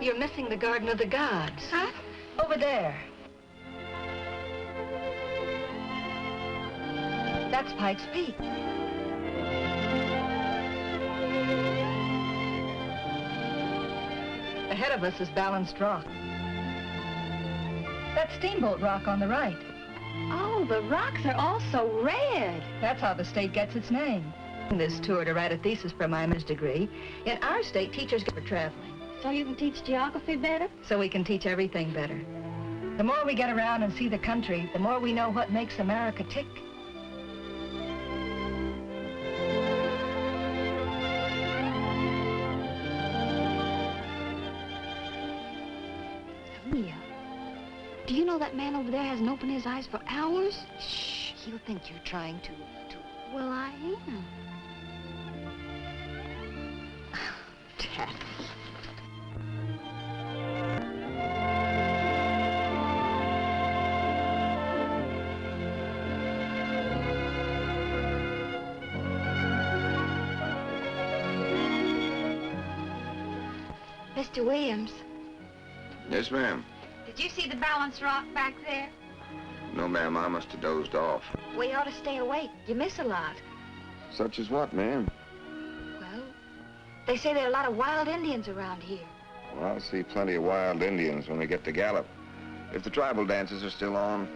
You're missing the Garden of the Gods. Huh? Over there. That's Pikes Peak. Ahead of us is Balanced Rock. That's Steamboat Rock on the right. Oh, the rocks are all so red. That's how the state gets its name. This tour to write a thesis for my master's degree. In our state, teachers get for traveling. So you can teach geography better? So we can teach everything better. The more we get around and see the country, the more we know what makes America tick. Mia, do you know that man over there hasn't opened his eyes for hours? Shh, he'll think you're trying to... Well, I am. Tat. Mr. Williams, Yes, ma'am. did you see the Balanced Rock back there? No, ma'am, I must have dozed off. Well, you ought to stay awake. You miss a lot. Such as what, ma'am? Well, they say there are a lot of wild Indians around here. Well, I'll see plenty of wild Indians when we get to Gallup. If the tribal dances are still on.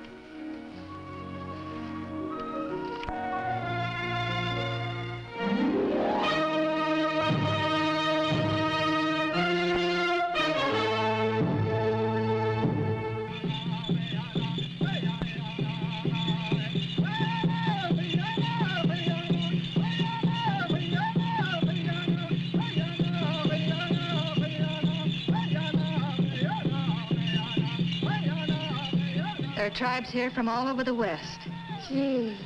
There are tribes here from all over the West. Gee.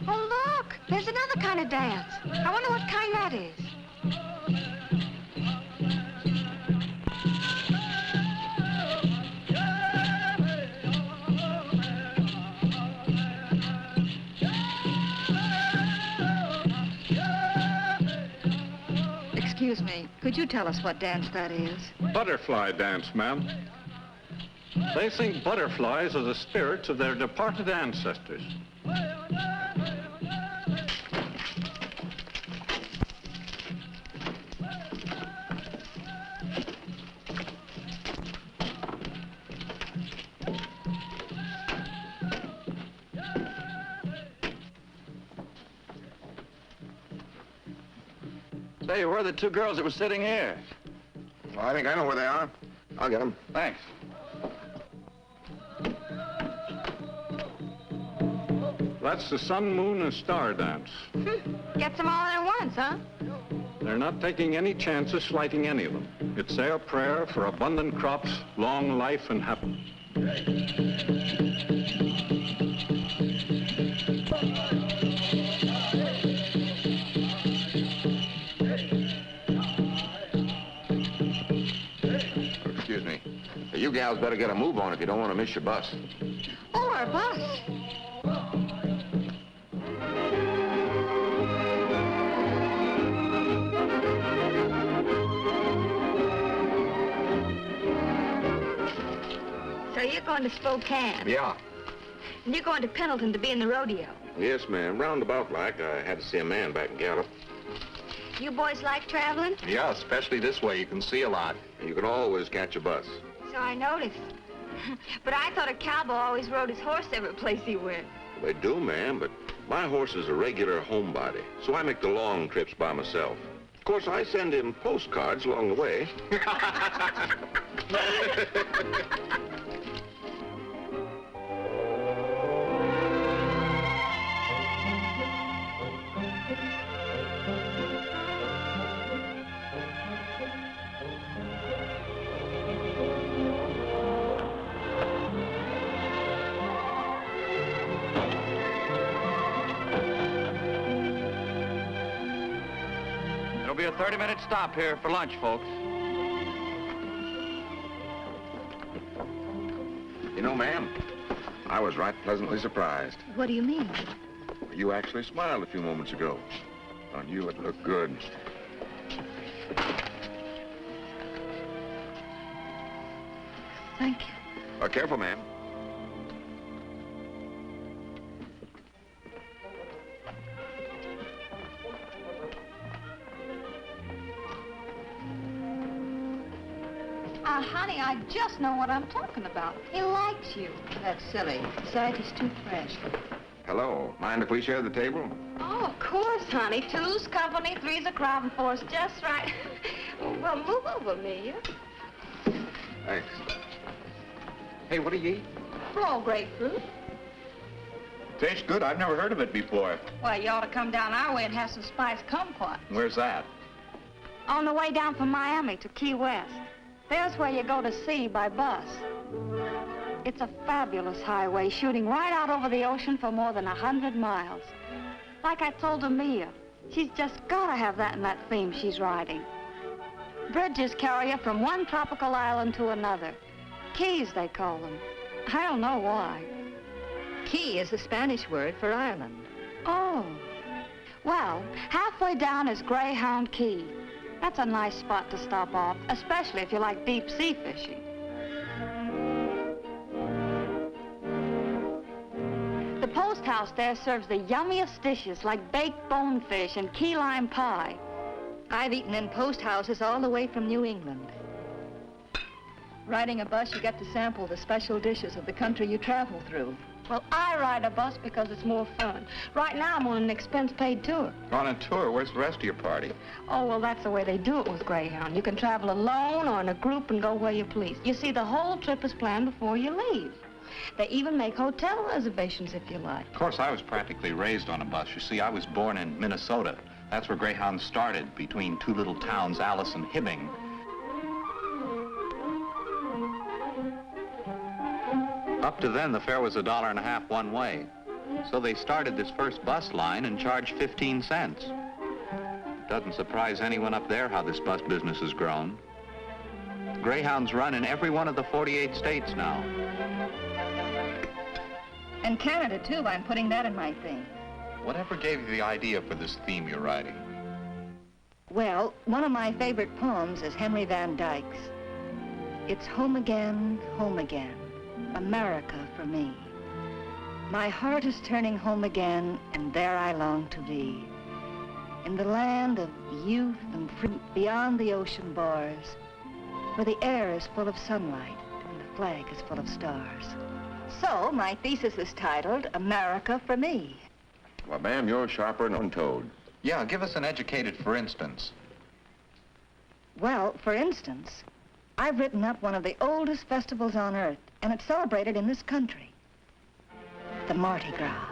Oh, look! There's another kind of dance. I wonder what kind that is. Excuse me, could you tell us what dance that is? Butterfly dance, ma'am. They think butterflies are the spirits of their departed ancestors. Say, where are the two girls that were sitting here? Well, I think I know where they are. I'll get them. Thanks. That's the sun, moon, and star dance. Gets them all in at once, huh? They're not taking any chances slighting any of them. It's their prayer for abundant crops, long life, and happiness. Excuse me. You gals better get a move on if you don't want to miss your bus. Oh, our bus. So you're going to Spokane. Yeah. And you're going to Pendleton to be in the rodeo. Yes, ma'am. Roundabout like. I had to see a man back in Gallup. You boys like traveling? Yeah, especially this way. You can see a lot. You can always catch a bus. So I noticed. But I thought a cowboy always rode his horse every place he went. They do, ma'am, but my horse is a regular homebody, so I make the long trips by myself. Of course, I send him postcards along the way. There'll be a 30-minute stop here for lunch, folks. You know, ma'am, I was right pleasantly surprised. What do you mean? You actually smiled a few moments ago. On you, it looked good. Thank you. Careful, ma'am. Honey, I just know what I'm talking about. He likes you. That's silly. Besides, he's too fresh. Hello. Mind if we share the table? Oh, of course, honey. Two's company, three's a crowd, and four's just right. Well, move over, Amelia. Thanks. Hey, what do you eat? Raw grapefruit. Tastes good. I've never heard of it before. Well, you ought to come down our way and have some spiced kumquat. Where's that? On the way down from Miami to Key West. There's where you go to sea by bus. It's a fabulous highway shooting right out over the ocean for more than 100 miles. Like I told Amelia, she's just got to have that in that theme she's riding. Bridges carry you from one tropical island to another. Keys, they call them. I don't know why. Key is the Spanish word for island. Oh. Well, halfway down is Greyhound Key. That's a nice spot to stop off, especially if you like deep sea fishing. The post house there serves the yummiest dishes like baked bonefish and key lime pie. I've eaten in post houses all the way from New England. Riding a bus, you get to sample the special dishes of the country you travel through. Well, I ride a bus because it's more fun. Right now, I'm on an expense-paid tour. On a tour? Where's the rest of your party? Oh, well, that's the way they do it with Greyhound. You can travel alone or in a group and go where you please. You see, the whole trip is planned before you leave. They even make hotel reservations if you like. Of course, I was practically raised on a bus. You see, I was born in Minnesota. That's where Greyhound started, between two little towns, Alice and Hibbing. Up to then, the fare was $1.50 one way. So they started this first bus line and charged 15 cents. Doesn't surprise anyone up there how this bus business has grown. Greyhounds run in every one of the 48 states now. And Canada, too. I'm putting that in my theme. Whatever gave you the idea for this theme you're writing? Well, one of my favorite poems is Henry Van Dyke's. It's home again, America for me. My heart is turning home again, and there I long to be. In the land of youth and fruit beyond the ocean bars, where the air is full of sunlight and the flag is full of stars. So, my thesis is titled, America for Me. Well, ma'am, you're sharper than Toad. Yeah, give us an educated for instance. Well, for instance, I've written up one of the oldest festivals on earth, and it's celebrated in this country. The Mardi Gras.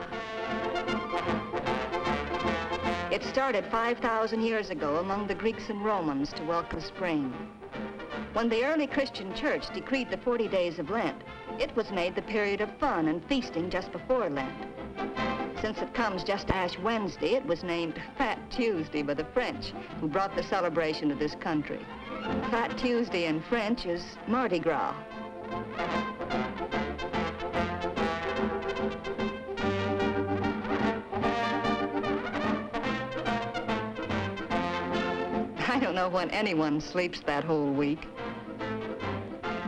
It started 5,000 years ago among the Greeks and Romans to welcome spring. When the early Christian church decreed the 40 days of Lent, it was made the period of fun and feasting just before Lent. Since it comes just Ash Wednesday, it was named Fat Tuesday by the French, who brought the celebration to this country. Fat Tuesday in French is Mardi Gras. I don't know when anyone sleeps that whole week.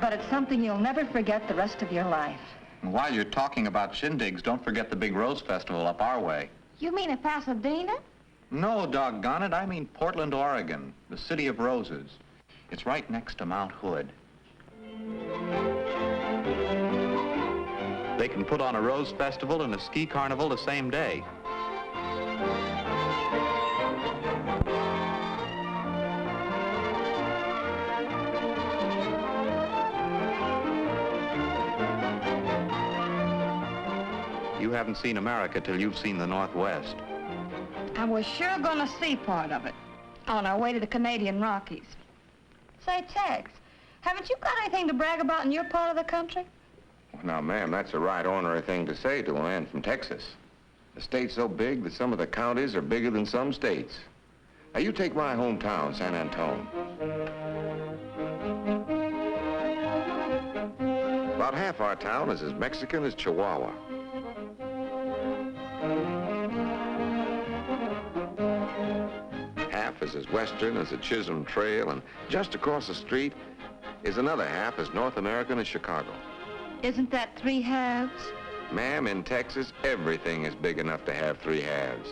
But it's something you'll never forget the rest of your life. And while you're talking about shindigs, don't forget the big Rose Festival up our way. You mean in Pasadena? No, doggone it, I mean Portland, Oregon, the city of roses. It's right next to Mount Hood. They can put on a Rose Festival and a ski carnival the same day. You haven't seen America till you've seen the Northwest. And we're sure gonna see part of it on our way to the Canadian Rockies. Say, Tex, haven't you got anything to brag about in your part of the country? Well, now, ma'am, that's a right ornery thing to say to a man from Texas. The state's so big that some of the counties are bigger than some states. Now, you take my hometown, San Antone. About half our town is as Mexican as Chihuahua. as western as the Chisholm Trail, and just across the street is another half as North American as Chicago. Isn't that 3 halves? Ma'am, in Texas, everything is big enough to have 3 halves.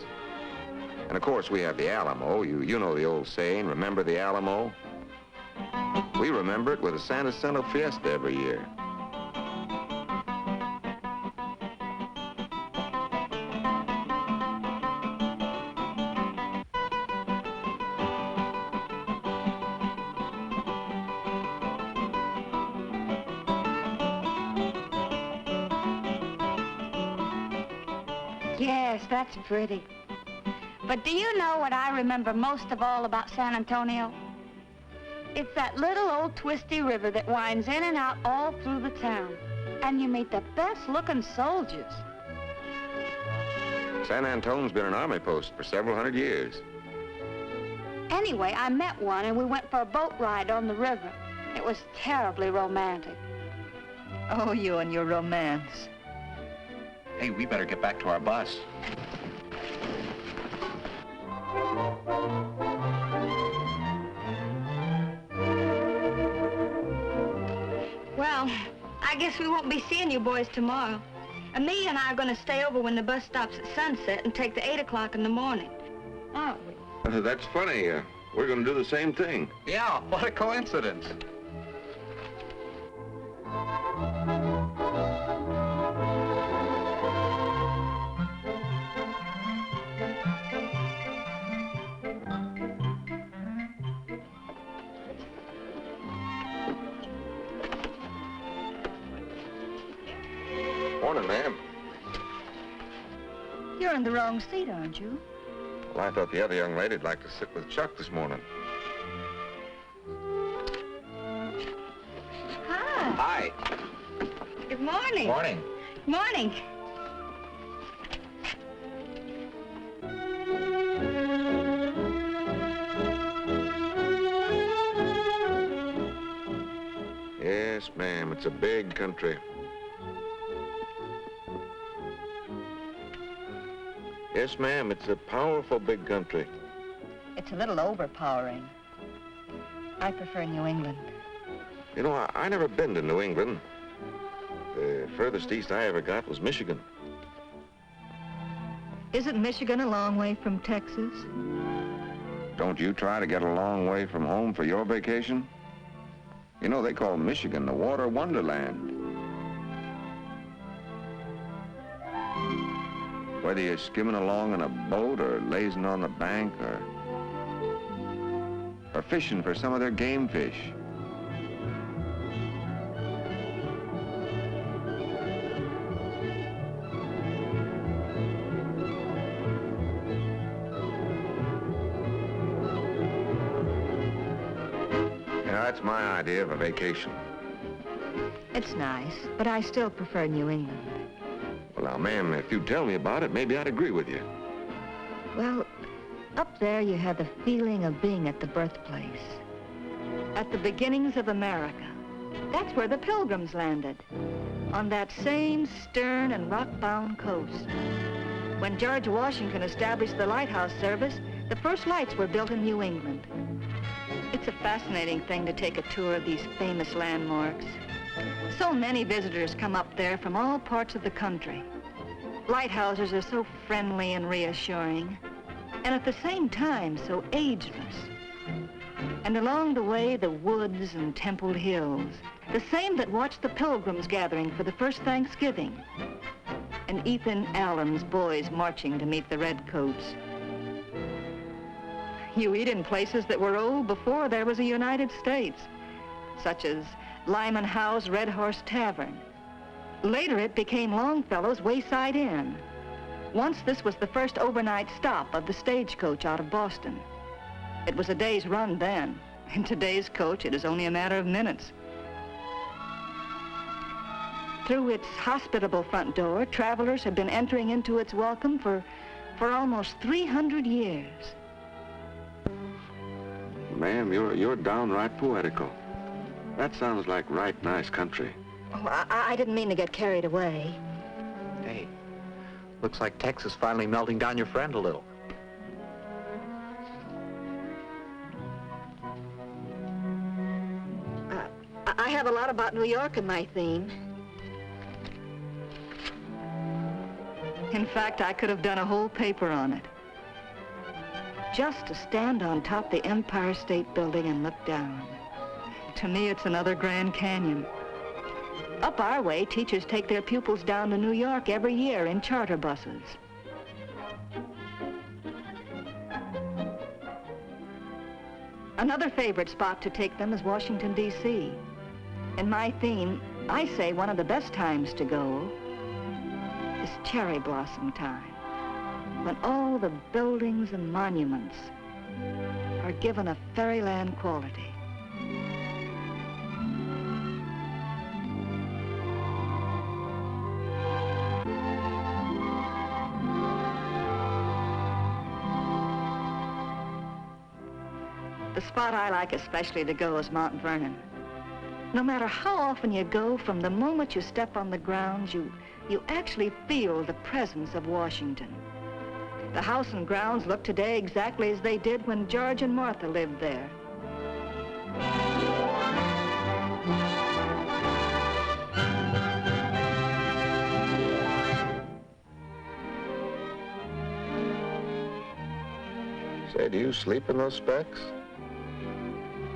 And of course, we have the Alamo. You know the old saying, remember the Alamo? We remember it with a San Jacinto Fiesta every year. Yes, that's pretty. But do you know what I remember most of all about San Antonio? It's that little old twisty river that winds in and out all through the town. And you meet the best-looking soldiers. San Antonio's been an army post for several hundred years. Anyway, I met one, and we went for a boat ride on the river. It was terribly romantic. Oh, you and your romance. Hey, we better get back to our bus. Well, I guess we won't be seeing you boys tomorrow. Amelia and I are going to stay over when the bus stops at sunset and take the 8 o'clock in the morning. Aren't we? That's funny. We're going to do the same thing. Yeah, what a coincidence. Morning, ma'am. You're in the wrong seat, aren't you? Well, I thought the other young lady'd like to sit with Chuck this morning. Hi. Hi. Good morning. Morning. Morning. Yes, ma'am. It's a big country. Yes, ma'am. It's a powerful big country. It's a little overpowering. I prefer New England. You know, I never been to New England. The furthest east I ever got was Michigan. Isn't Michigan a long way from Texas? Don't you try to get a long way from home for your vacation? You know, they call Michigan the water wonderland. Whether you're skimming along in a boat or lazing on the bank or fishing for some of their game fish. That's my idea of a vacation. It's nice, but I still prefer New England. Well, now, ma'am, if you tell me about it, maybe I'd agree with you. Well, up there you have the feeling of being at the birthplace. At the beginnings of America. That's where the Pilgrims landed. On that same stern and rock-bound coast. When George Washington established the lighthouse service, the first lights were built in New England. It's a fascinating thing to take a tour of these famous landmarks. So many visitors come up there from all parts of the country. Lighthouses are so friendly and reassuring, and at the same time so ageless. And along the way, the woods and templed hills, the same that watched the Pilgrims gathering for the first Thanksgiving, and Ethan Allen's boys marching to meet the Redcoats. You eat in places that were old before there was a United States, such as Lyman Howe's Red Horse Tavern. Later, it became Longfellow's Wayside Inn. Once, this was the first overnight stop of the stagecoach out of Boston. It was a day's run then. In today's coach, it is only a matter of minutes. Through its hospitable front door, travelers have been entering into its welcome for almost 300 years. Ma'am, you're downright poetical. That sounds like right nice country. Oh, I didn't mean to get carried away. Hey, looks like Texas finally melting down your friend a little. I have a lot about New York in my theme. In fact, I could have done a whole paper on it. Just to stand on top the Empire State Building and look down. To me, it's another Grand Canyon. Up our way, teachers take their pupils down to New York every year in charter buses. Another favorite spot to take them is Washington, D.C. In my theme, I say one of the best times to go is cherry blossom time, when all the buildings and monuments are given a fairyland quality. The spot I like especially to go is Mount Vernon. No matter how often you go, from the moment you step on the grounds, you actually feel the presence of Washington. The house and grounds look today exactly as they did when George and Martha lived there. Say, do you sleep in those specs?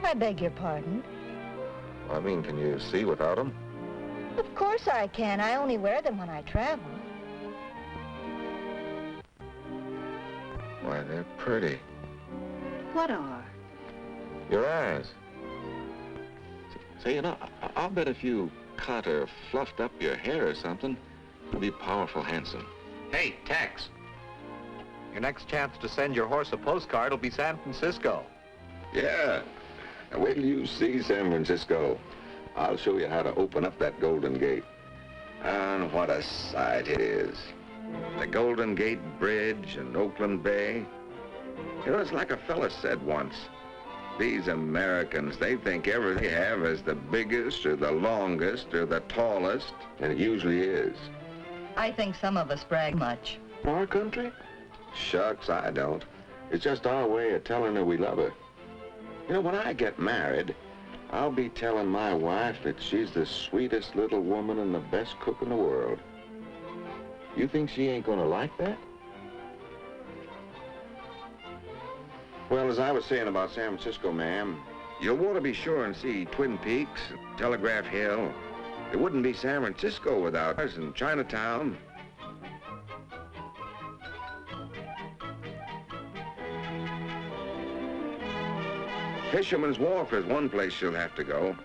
I beg your pardon? I mean, can you see without them? Of course I can. I only wear them when I travel. Why, they're pretty. What are? Your eyes. Say, you know, I'll bet if you cut or fluffed up your hair or something, you'll be powerful handsome. Hey, Tex. Your next chance to send your horse a postcard will be San Francisco. Yeah. Now, wait till you see San Francisco. I'll show you how to open up that Golden Gate. And what a sight it is. The Golden Gate Bridge and Oakland Bay. You know, it's like a fella said once. These Americans, they think everything they have is the biggest or the longest or the tallest, and it usually is. I think some of us brag much. Our country? Shucks, I don't. It's just our way of telling her we love her. You know, when I get married, I'll be telling my wife that she's the sweetest little woman and the best cook in the world. You think she ain't gonna like that? Well, as I was saying about San Francisco, ma'am, you'll want to be sure and see Twin Peaks, Telegraph Hill. It wouldn't be San Francisco without us, and Chinatown. Fisherman's Wharf is one place you'll have to go.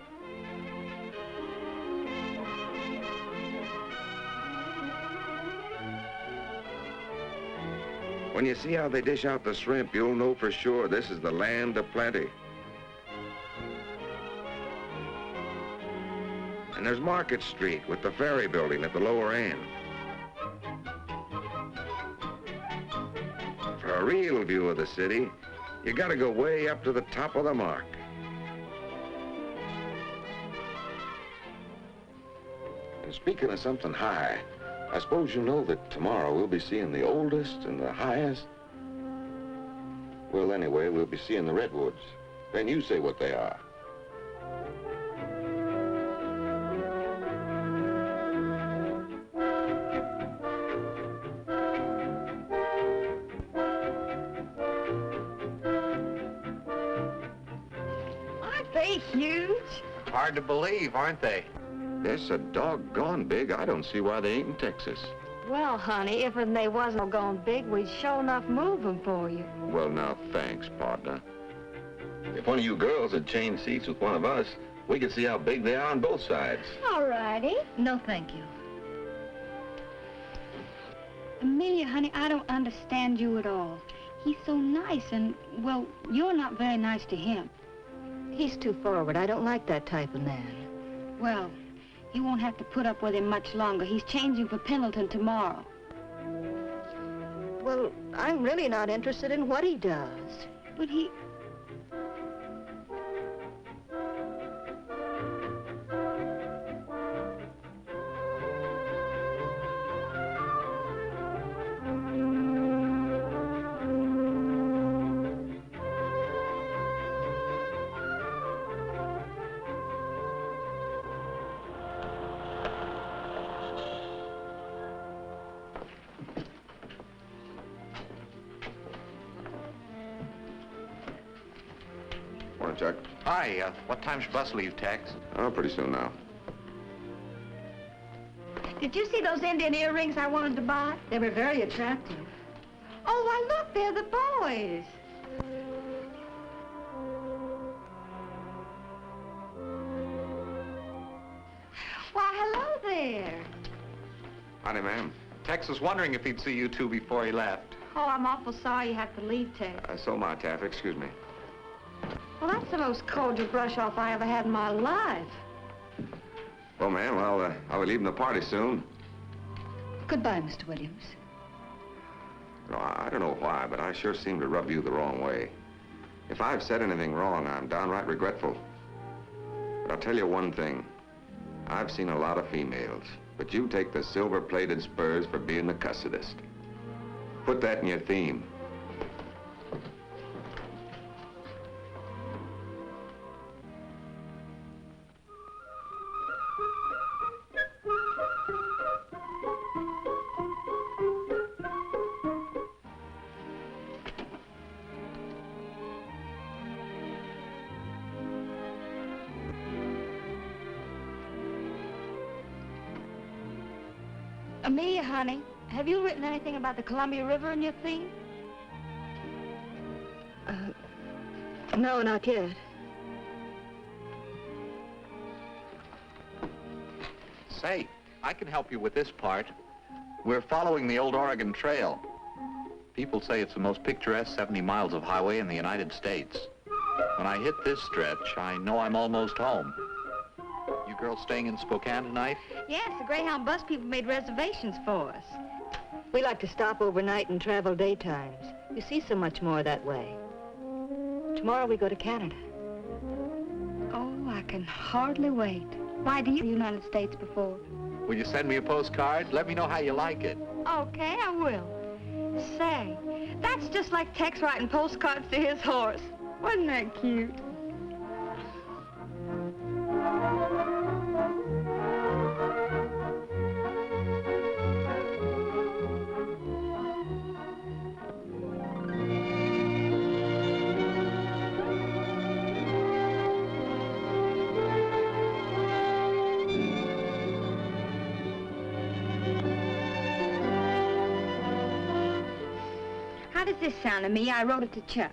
When you see how they dish out the shrimp, you'll know for sure this is the land of plenty. And there's Market Street with the ferry building at the lower end. For a real view of the city, you gotta go way up to the top of the mark. And speaking of something high, I suppose you know that tomorrow we'll be seeing the oldest and the highest. Well, anyway, we'll be seeing the redwoods. Then you say what they are. Aren't they huge? Hard to believe, aren't they? They're so doggone big, I don't see why they ain't in Texas. Well, honey, if they wasn't gone big, we'd sure enough move them for you. Well, now, thanks, partner. If one of you girls had changed seats with one of us, we could see how big they are on both sides. All righty. No, thank you. Amelia, honey, I don't understand you at all. He's so nice and, well, you're not very nice to him. He's too forward. I don't like that type of man. Well, you won't have to put up with him much longer. He's changing for Pendleton tomorrow. Well, I'm really not interested in what he does. But he... Chuck. Hi, what time's your bus leave, Tex? Oh, pretty soon now. Did you see those Indian earrings I wanted to buy? They were very attractive. Oh, why, look, they're the boys. Why, hello there. Howdy, ma'am. Tex was wondering if he'd see you two before he left. Oh, I'm awful sorry you have to leave, Ted. So am I, Taffy. Excuse me. Well, that's the most cordial brush-off I ever had in my life. Well, ma'am, I'll be leaving the party soon. Goodbye, Mr. Williams. No, I don't know why, but I sure seem to rub you the wrong way. If I've said anything wrong, I'm downright regretful. But I'll tell you one thing. I've seen a lot of females, but you take the silver-plated spurs for being the cussedest. Put that in your theme. Amelia, honey, have you written anything about the Columbia River in your theme? No, not yet. Say, I can help you with this part. We're following the old Oregon Trail. People say it's the most picturesque 70 miles of highway in the United States. When I hit this stretch, I know I'm almost home. You girls staying in Spokane tonight? Yes, the Greyhound bus people made reservations for us. We like to stop overnight and travel daytimes. You see so much more that way. Tomorrow we go to Canada. Oh, I can hardly wait. Why, do you the United States before? Will you send me a postcard? Let me know how you like it. Okay, I will. Say, that's just like Tex writing postcards to his horse. Wasn't that cute? How does this sound to me? I wrote it to Chuck.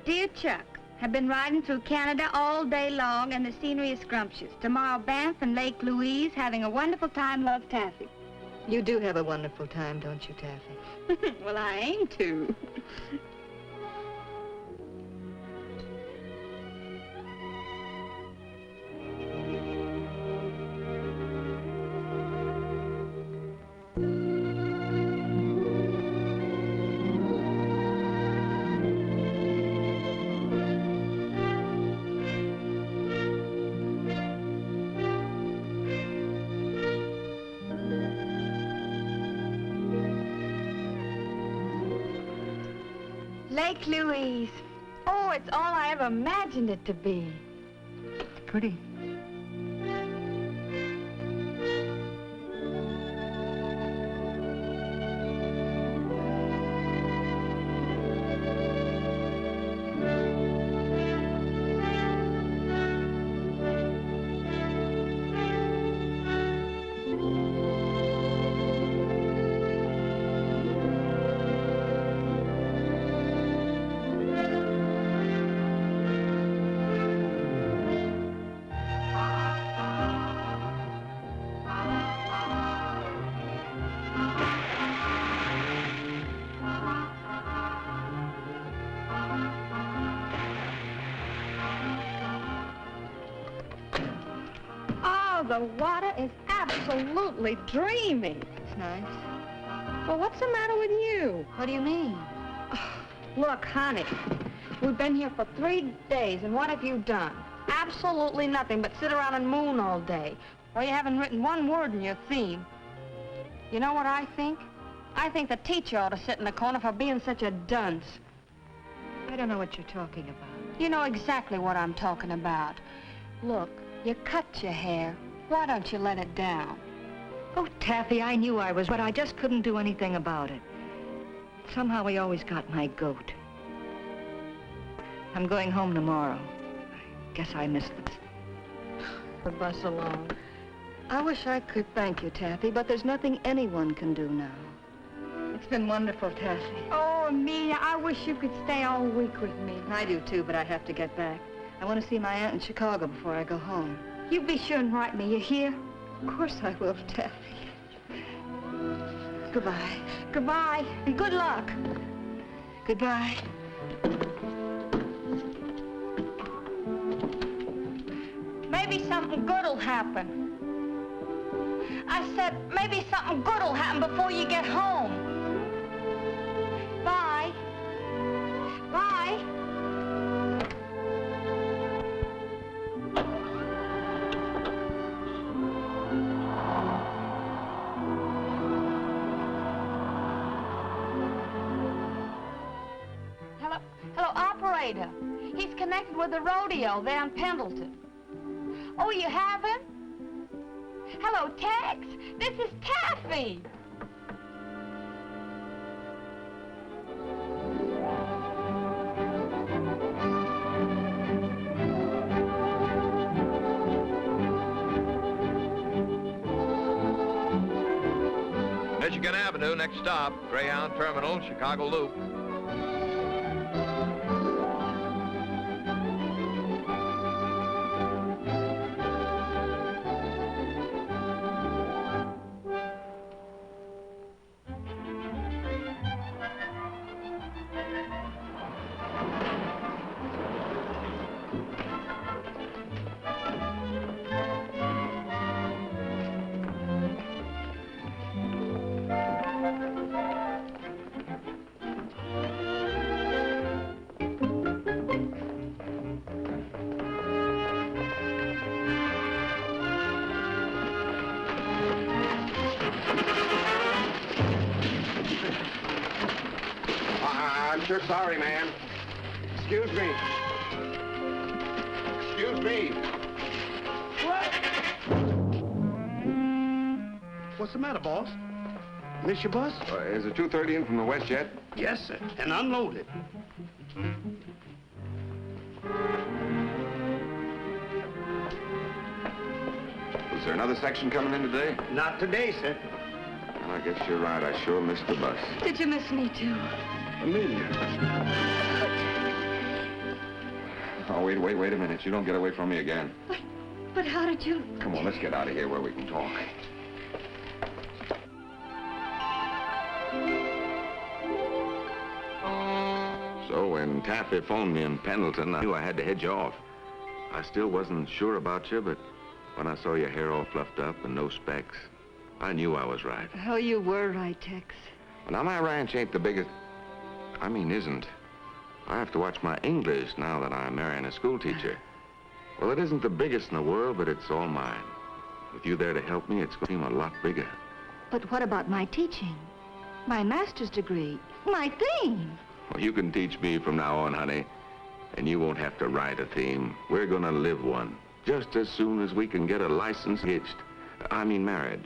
Dear Chuck, have been riding through Canada all day long and the scenery is scrumptious. Tomorrow, Banff and Lake Louise, having a wonderful time, love, Taffy. You do have a wonderful time, don't you, Taffy? Well, I aim to. Lake Louise. Oh, it's all I ever imagined it to be. Pretty. The water is absolutely dreamy. It's nice. Well, what's the matter with you? What do you mean? Look, honey, we've been here for 3 days, and what have you done? Absolutely nothing but sit around and moon all day. Well, you haven't written one word in your theme. You know what I think? I think the teacher ought to sit in the corner for being such a dunce. I don't know what you're talking about. You know exactly what I'm talking about. Look, you cut your hair. Why don't you let it down? Oh, Taffy, I knew I was, but I just couldn't do anything about it. Somehow he always got my goat. I'm going home tomorrow. Guess I missed this. The bus alone. I wish I could thank you, Taffy, but there's nothing anyone can do now. It's been wonderful, Taffy. Oh, Amelia, I wish you could stay all week with me. I do, too, but I have to get back. I want to see my aunt in Chicago before I go home. You be sure and write me. You hear? Of course I will, Taffy. Goodbye. Goodbye, and good luck. Goodbye. Maybe something good'll happen. I said, maybe something good'll happen before you get home. Bye. Bye. Hello, operator. He's connected with the rodeo there in Pendleton. Oh, you have him? Hello, Tex. This is Taffy. Michigan Avenue, next stop, Greyhound Terminal, Chicago Loop. I'm sure sorry, ma'am. Excuse me. Excuse me. What's the matter, boss? Miss your bus? Is the 2:30 in from the west yet? Yes, sir. And unloaded. Was there another section coming in today? Not today, sir. Well, I guess you're right. I sure missed the bus. Did you miss me, too? Amelia. Oh, wait a minute. You don't get away from me again. But how did you... Come on, let's get out of here where we can talk. So when Taffy phoned me in Pendleton, I knew I had to head you off. I still wasn't sure about you, but when I saw your hair all fluffed up and no specs, I knew I was right. Oh, you were right, Tex. Well, now, my ranch ain't the biggest... I mean, isn't. I have to watch my English now that I'm marrying a school teacher. Well, it isn't the biggest in the world, but it's all mine. With you there to help me, it's going to seem a lot bigger. But what about my teaching? My master's degree? My theme? Well, you can teach me from now on, honey. And you won't have to write a theme. We're going to live one. Just as soon as we can get a license hitched. I mean, married.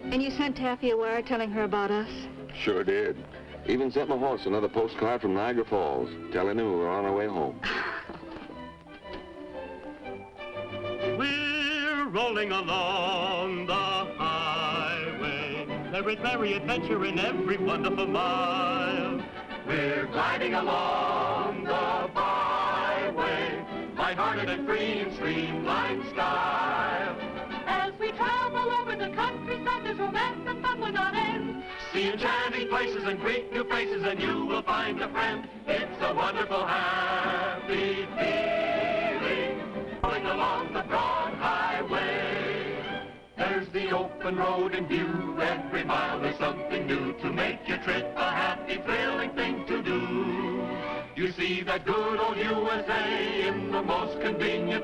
And you sent Taffy a wire telling her about us? Sure did. Even sent my horse another postcard from Niagara Falls, telling him we were on our way home. We're rolling along the highway. There is merry adventure in every wonderful mile. We're gliding along the byway, lighthearted and free in streamlined style. As we travel over the countryside, there's romance and fun without end. See enchanting places and greet new faces, and you will find a friend. It's a wonderful, happy feeling, rolling along the broad highway. There's the open road in view. Every mile there's something new to make your trip a happy, thrilling thing to do. You see that good old USA in the most convenient